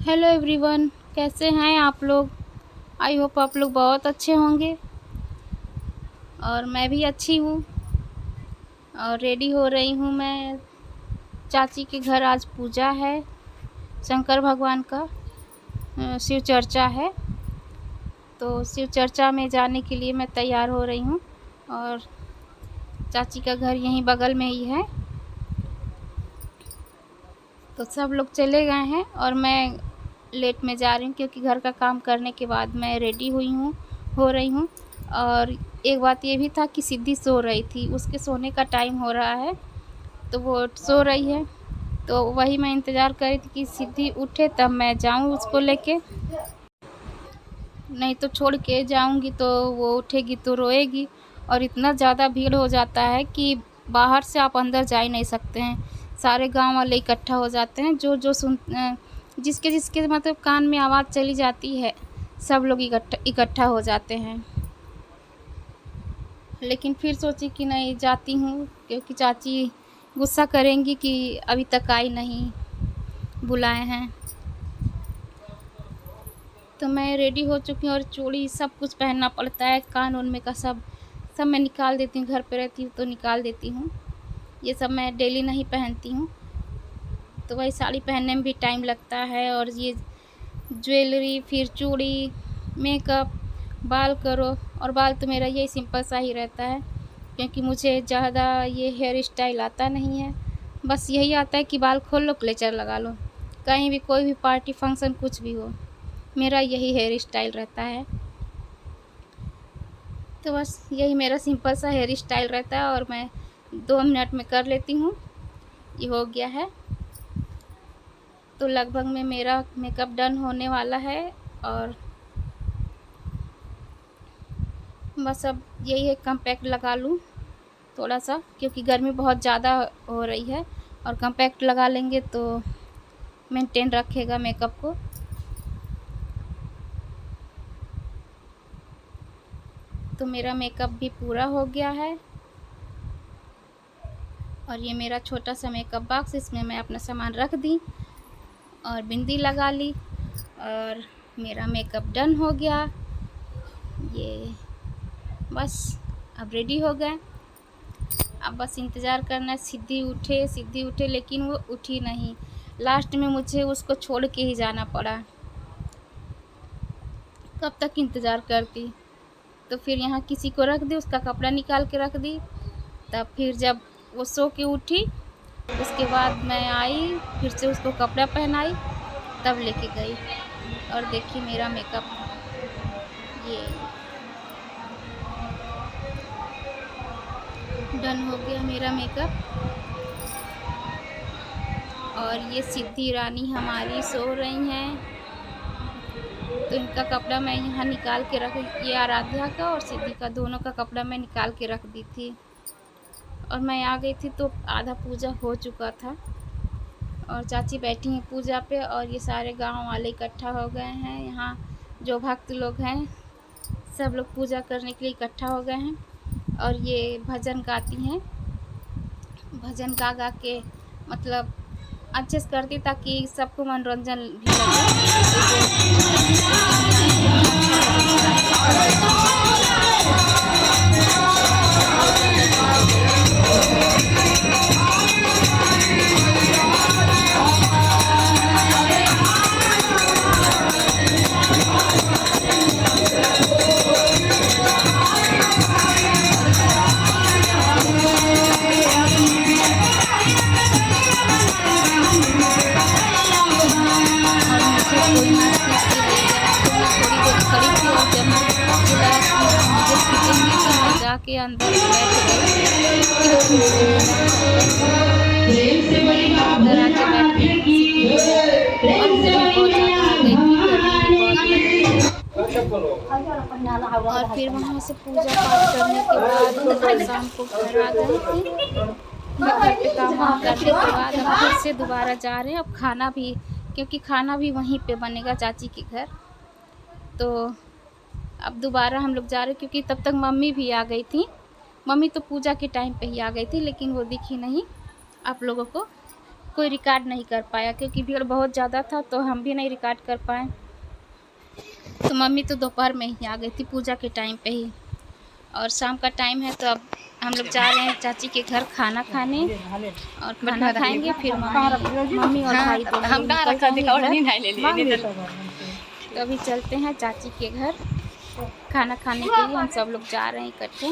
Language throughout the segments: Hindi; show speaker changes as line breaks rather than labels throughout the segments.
हेलो एवरीवन, कैसे हैं आप लोग। आई होप आप लोग बहुत अच्छे होंगे और मैं भी अच्छी हूँ। और रेडी हो रही हूँ मैं। चाची के घर आज पूजा है, शंकर भगवान का शिव चर्चा है। तो शिव चर्चा में जाने के लिए मैं तैयार हो रही हूँ। और चाची का घर यहीं बगल में ही है। तो सब लोग चले गए हैं और मैं लेट में जा रही हूँ, क्योंकि घर का काम करने के बाद मैं रेडी हो रही हूँ। और एक बात ये भी था कि सिद्धि सो रही थी, उसके सोने का टाइम हो रहा है, तो वो सो रही है। तो वही मैं इंतज़ार कर रही थी कि सिद्धि उठे तब मैं जाऊँ उसको लेके, नहीं तो छोड़ के जाऊँगी तो वो उठेगी तो रोएगी। और इतना ज़्यादा भीड़ हो जाता है कि बाहर से आप अंदर जा ही नहीं सकते हैं। सारे गांव वाले इकट्ठा हो जाते हैं, जो जो जिसके जिसके मतलब कान में आवाज़ चली जाती है, सब लोग इकट्ठा हो जाते हैं। लेकिन फिर सोची कि नहीं जाती हूँ, क्योंकि चाची गुस्सा करेंगी कि अभी तक आई नहीं, बुलाए हैं। तो मैं रेडी हो चुकी हूँ और चूड़ी सब कुछ पहनना पड़ता है, कान उन में का सब मैं निकाल देती हूँ। घर पे रहती हूँ तो निकाल देती हूँ, ये सब मैं डेली नहीं पहनती हूँ। तो वही साड़ी पहनने में भी टाइम लगता है, और ये ज्वेलरी, फिर चूड़ी, मेकअप, बाल करो। और बाल तो मेरा यही सिंपल सा ही रहता है, क्योंकि मुझे ज़्यादा ये हेयर स्टाइल आता नहीं है। बस यही आता है कि बाल खोल लो, क्लेचर लगा लो, कहीं भी कोई भी पार्टी फंक्शन कुछ भी हो, मेरा यही हेयर स्टाइल रहता है। तो बस यही मेरा सिंपल सा हेयर स्टाइल रहता है, और मैं 2 मिनट में कर लेती हूँ। ये हो गया है, तो लगभग में मेरा मेकअप डन होने वाला है। और बस अब यही है, कॉम्पैक्ट लगा लूँ थोड़ा सा, क्योंकि गर्मी बहुत ज़्यादा हो रही है, और कॉम्पैक्ट लगा लेंगे तो मेंटेन रखेगा मेकअप को। तो मेरा मेकअप भी पूरा हो गया है, और ये मेरा छोटा सा मेकअप बॉक्स, इसमें मैं अपना सामान रख दी और बिंदी लगा ली, और मेरा मेकअप डन हो गया। ये बस अब रेडी हो गए। अब बस इंतज़ार करना है सिद्धि उठे, लेकिन वो उठी नहीं। लास्ट में मुझे उसको छोड़ के ही जाना पड़ा। कब तक इंतज़ार करती। तो फिर यहाँ किसी को रख दी, उसका कपड़ा निकाल के रख दी। तब फिर जब वो सो के उठी, उसके बाद मैं आई, फिर से उसको कपड़ा पहनाई, तब लेके गई। और देखिए मेरा मेकअप ये डन हो गया मेरा मेकअप। और ये सिद्धि रानी हमारी सो रही हैं, तो इनका कपड़ा मैं यहाँ निकाल के रख, ये आराध्या का और सिद्धि का दोनों का कपड़ा मैं निकाल के रख दी थी। और मैं आ गई थी तो आधा पूजा हो चुका था, और चाची बैठी हैं पूजा पे, और ये सारे गांव वाले इकट्ठा हो गए हैं। यहाँ जो भक्त लोग हैं सब लोग पूजा करने के लिए इकट्ठा हो गए हैं। और ये भजन गाती हैं, भजन गा गा के मतलब अच्छे से करती, ताकि सबको मनोरंजन भी के अंदर अंदर आके बैठ और फिर वहाँ से पूजा पाठ करने के बाद शाम को घर आ गई थी। घर पे काम वाम करने के बाद अब फिर से दोबारा जा रहे हैं। अब खाना भी, क्योंकि खाना भी वहीं पे बनेगा चाची के घर, तो अब दोबारा हम लोग जा रहे हैं। क्योंकि तब तक मम्मी भी आ गई थी। मम्मी तो पूजा के टाइम पे ही आ गई थी, लेकिन वो दिखी नहीं आप लोगों को। कोई रिकॉर्ड नहीं कर पाया क्योंकि भीड़ बहुत ज़्यादा था, तो हम भी नहीं रिकॉर्ड कर पाए। तो मम्मी तो दोपहर में ही आ गई थी पूजा के टाइम पे ही, और शाम का टाइम है तो अब हम लोग जा रहे हैं चाची के घर खाना खाने, और खाना खाएंगे फिर मम्मी और भाई दोनों तो अभी चलते हैं चाची के घर खाना खाने के लिए। हम सब लोग जा रहे हैं इकट्ठे।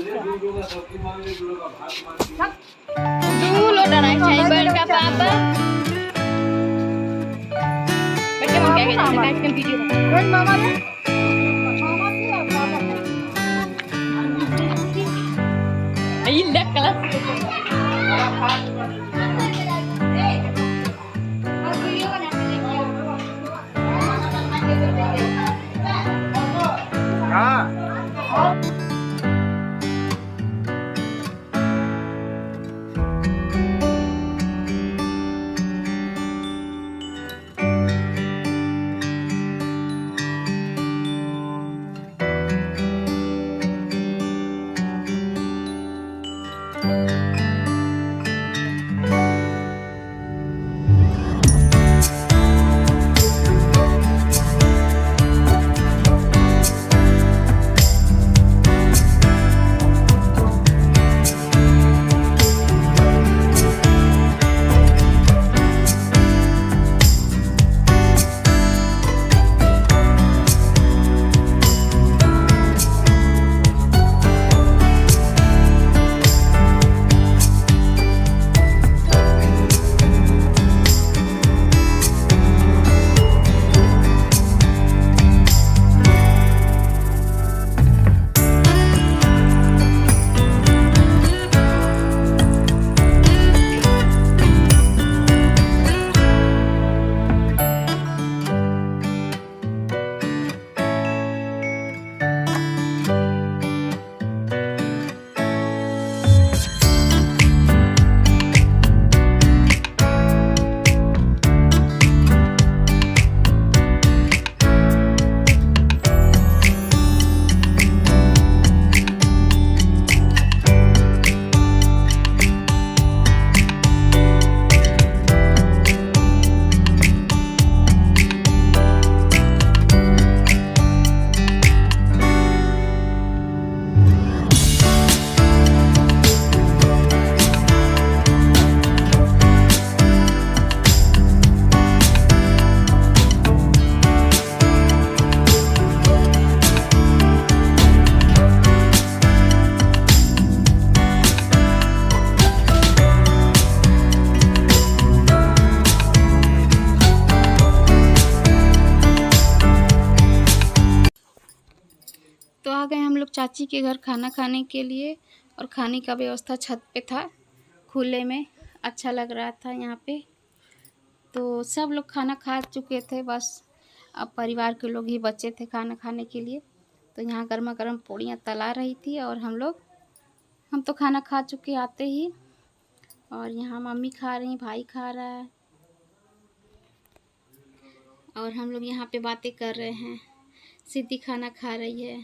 तो आ गए हम लोग चाची के घर खाना खाने के लिए, और खाने का व्यवस्था छत पे था, खुले में अच्छा लग रहा था यहाँ पे। तो सब लोग खाना खा चुके थे, बस अब परिवार के लोग ही बचे थे खाना खाने के लिए। तो यहाँ गर्मा गर्म पूड़ियाँ तला रही थी, और हम तो खाना खा चुके आते ही, और यहाँ मम्मी खा रही, भाई खा रहा है, और हम लोग यहाँ पे बातें कर रहे हैं। सिद्धि खाना खा रही है।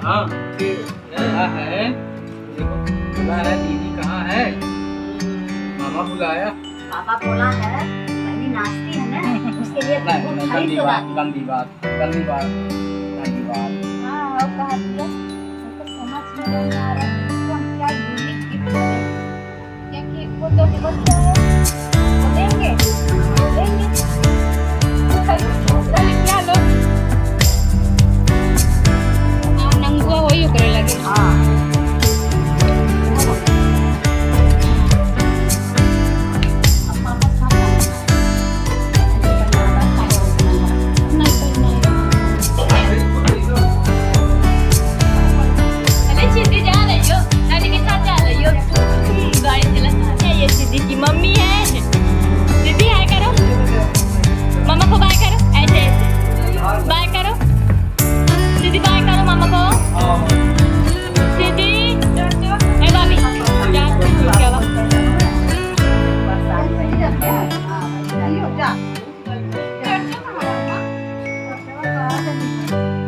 हाँ क्या है? देखो बुलाया, दीदी कहाँ है? मामा बुलाया।
पापा बोला है पहली नाचती है ना, उसके लिए
नहीं, गंदी बात, गंदी बात, गंदी बात, गंदी बात।
हाँ, और कहा दिया, तो समझ में नहीं आ रहा है इसको हम क्या यूनिक गिफ्ट दें, क्योंकि वो तो बच्चा है, वो देंगे क्या लोग नंगुआ वही करे लगे।
हाँ
मम्मी
गंदी बात?